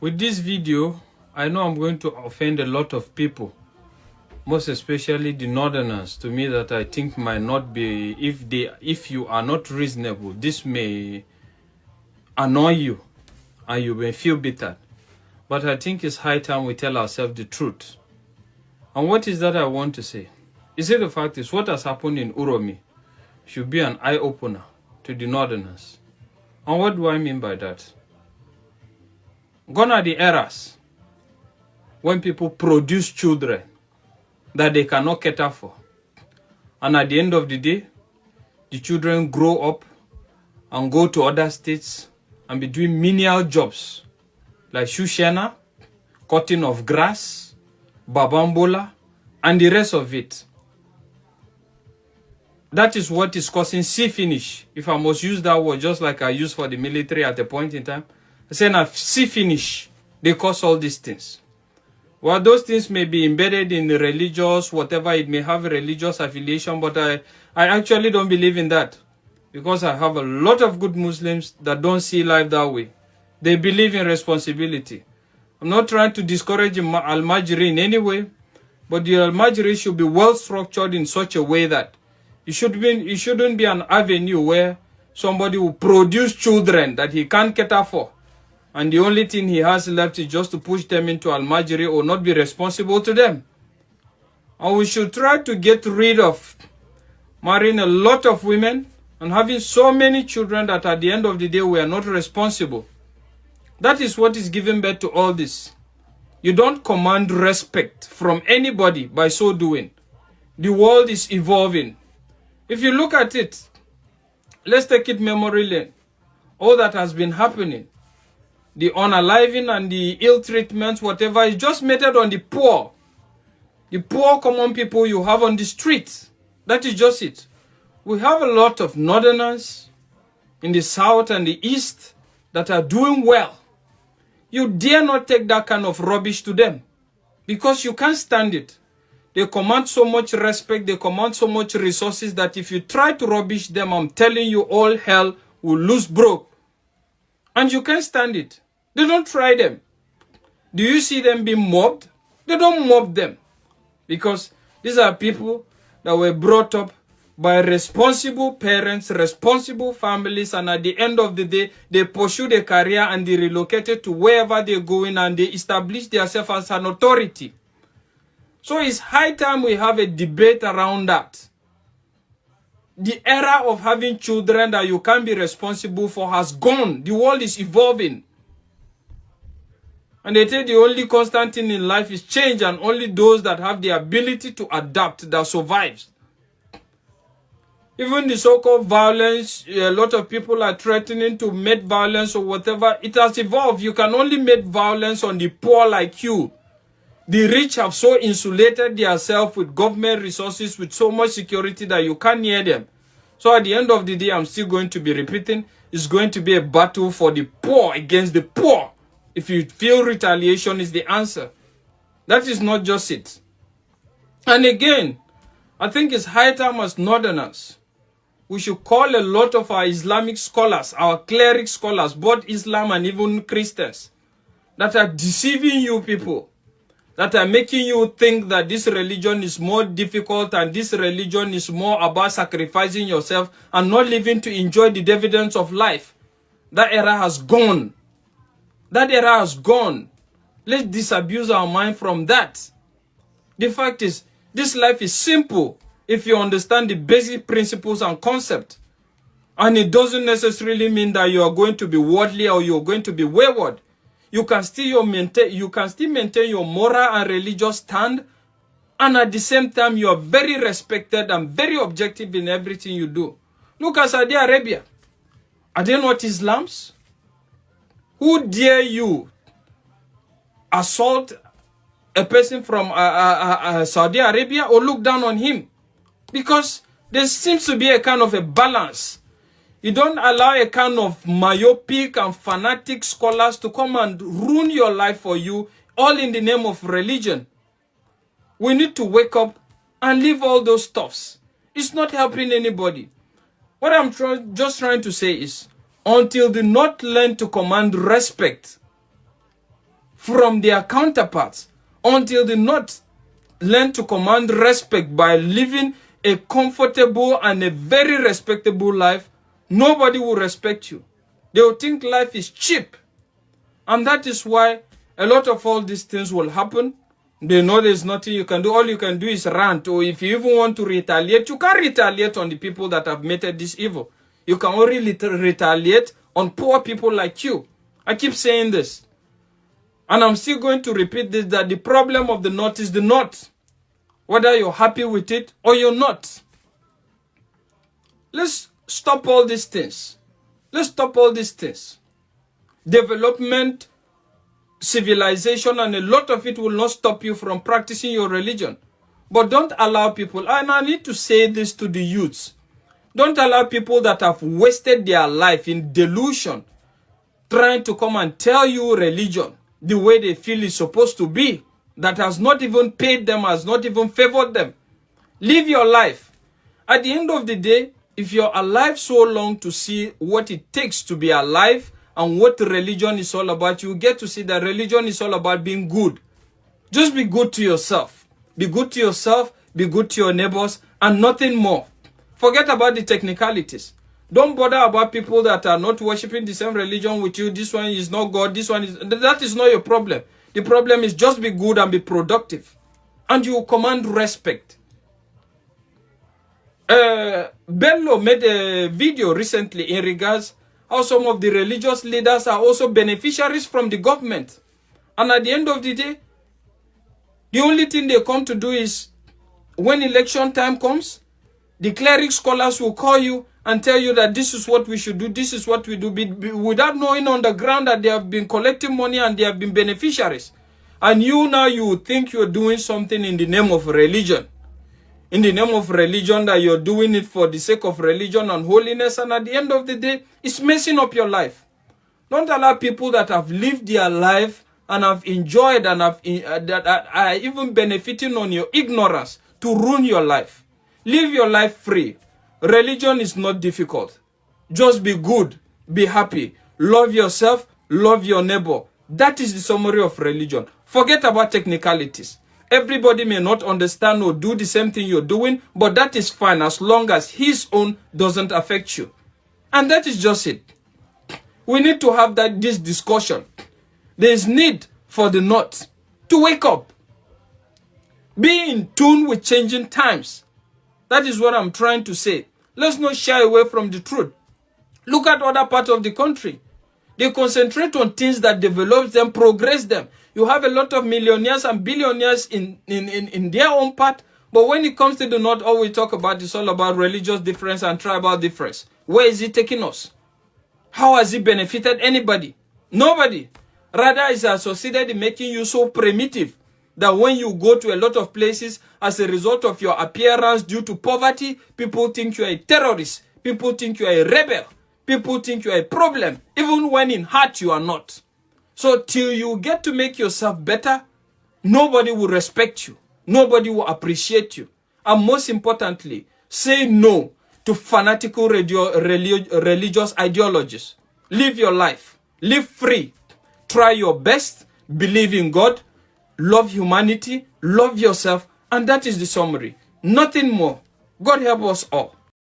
With this video, I know I'm going to offend a lot of people, most especially the northerners, to me, that I think might not be, if you are not reasonable, this may annoy you and you may feel bitter. But I think it's high time we tell ourselves the truth. And what is that I want to say? Is it the fact is what has happened in Uromi should be an eye-opener to the northerners. And what do I mean by that? Gone are the eras when people produce children that they cannot cater for. And at the end of the day, the children grow up and go to other states and be doing menial jobs like Shushena, cutting of grass, babambola, and the rest of it. That is what is causing sea finish. If I must use that word just like I used for the military at a point in time, I say now sea finish, they cause all these things. Well, those things may be embedded in the religious, whatever, it may have a religious affiliation, but I actually don't believe in that. Because I have a lot of good Muslims that don't see life that way. They believe in responsibility. I'm not trying to discourage Al-Majri in any way, but the Al-Majri should be well structured in such a way that it shouldn't be an avenue where somebody will produce children that he can't cater for. And the only thing he has left is just to push them into Al-Majri or not be responsible to them. And we should try to get rid of marrying a lot of women and having so many children that at the end of the day we are not responsible. That is what is giving birth to all this. You don't command respect from anybody by so doing. The world is evolving. If you look at it, let's take it memory lane. All that has been happening, the unaliving and the ill treatments, whatever, is just meted on the poor. The poor common people you have on the streets. That is just it. We have a lot of northerners in the south and the east that are doing well. You dare not take that kind of rubbish to them because you can't stand it. They command so much respect, they command so much resources that if you try to rubbish them, I'm telling you, all hell will lose broke. And you can't stand it. They don't try them. Do you see them being mobbed? They don't mob them. Because these are people that were brought up by responsible parents, responsible families, and at the end of the day, they pursue their career and they relocated to wherever they're going and they establish themselves as an authority. So it's high time we have a debate around that. The era of having children that you can't be responsible for has gone. The world is evolving. And they say the only constant thing in life is change, and only those that have the ability to adapt that survives. Even the so-called violence, a lot of people are threatening to make violence or whatever. It has evolved. You can only make violence on the poor like you. The rich have so insulated themselves with government resources, with so much security that you can't near them. So at the end of the day, I'm still going to be repeating, it's going to be a battle for the poor against the poor. If you feel retaliation is the answer. That is not just it. And again, I think it's high time as northerners, we should call a lot of our Islamic scholars, our cleric scholars, both Islam and even Christians, that are deceiving you people, that are making you think that this religion is more difficult and this religion is more about sacrificing yourself and not living to enjoy the dividends of life. That era has gone. That era has gone. Let's disabuse our mind from that. The fact is, this life is simple if you understand the basic principles and concept. And it doesn't necessarily mean that you are going to be worldly or you are going to be wayward. You can still maintain your moral and religious stand, and at the same time you are very respected and very objective in everything you do. Look at Saudi Arabia. Are they not Islams? Who dare you assault a person from Saudi Arabia or look down on him? Because there seems to be a kind of a balance. You don't allow a kind of myopic and fanatic scholars to come and ruin your life for you, all in the name of religion. We need to wake up and leave all those stuffs. It's not helping anybody. What I'm just trying to say is, until the North learn to command respect from their counterparts until the North learn to command respect by living a comfortable and a very respectable life. Nobody will respect you. They will think life is cheap. And that is why a lot of all these things will happen. They know there's nothing you can do. All you can do is rant. Or if you even want to retaliate, you can't retaliate on the people that have committed this evil. You can only retaliate on poor people like you. I keep saying this. And I'm still going to repeat this, that the problem of the North is the North. Whether you're happy with it or you're not. Let's stop all these things. Let's stop all these things. Development, civilization, and a lot of it will not stop you from practicing your religion. But don't allow people, and I need to say this to the youths, don't allow people that have wasted their life in delusion trying to come and tell you religion the way they feel is supposed to be, that has not even paid them, has not even favored them. Live your life. At the end of the day, if you're alive so long to see what it takes to be alive and what religion is all about, you get to see that religion is all about being good. Just be good to yourself. Be good to yourself, be good to your neighbors, and nothing more. Forget about the technicalities. Don't bother about people that are not worshiping the same religion with you. This one is not God, this one is... That is not your problem. The problem is just be good and be productive. And you command respect. Bello made a video recently in regards how some of the religious leaders are also beneficiaries from the government. And at the end of the day, the only thing they come to do is, when election time comes, the cleric scholars will call you and tell you that this is what we should do, this is what we do, without knowing on the ground that they have been collecting money and they have been beneficiaries. And you now, you think you're doing something in the name of religion. In the name of religion, that you're doing it for the sake of religion and holiness, and at the end of the day, it's messing up your life. Don't allow people that have lived their life and have enjoyed and have that are even benefiting on your ignorance to ruin your life. Live your life free. Religion is not difficult. Just be good, be happy, love yourself, love your neighbor. That is the summary of religion. Forget about technicalities. Everybody may not understand or do the same thing you're doing, but that is fine as long as his own doesn't affect you. And that is just it. We need to have this discussion. There is need for the North to wake up. Be in tune with changing times. That is what I'm trying to say. Let's not shy away from the truth. Look at other parts of the country. They concentrate on things that develop them, progress them. You have a lot of millionaires and billionaires in their own part. But when it comes to the North, all we talk about is all about religious difference and tribal difference. Where is it taking us? How has it benefited anybody? Nobody. Rather, it's associated in making you so primitive that when you go to a lot of places as a result of your appearance due to poverty, people think you are a terrorist. People think you are a rebel. People think you are a problem. Even when in heart you are not. So till you get to make yourself better, nobody will respect you. Nobody will appreciate you. And most importantly, say no to fanatical religious ideologies. Live your life. Live free. Try your best. Believe in God. Love humanity. Love yourself. And that is the summary. Nothing more. God help us all.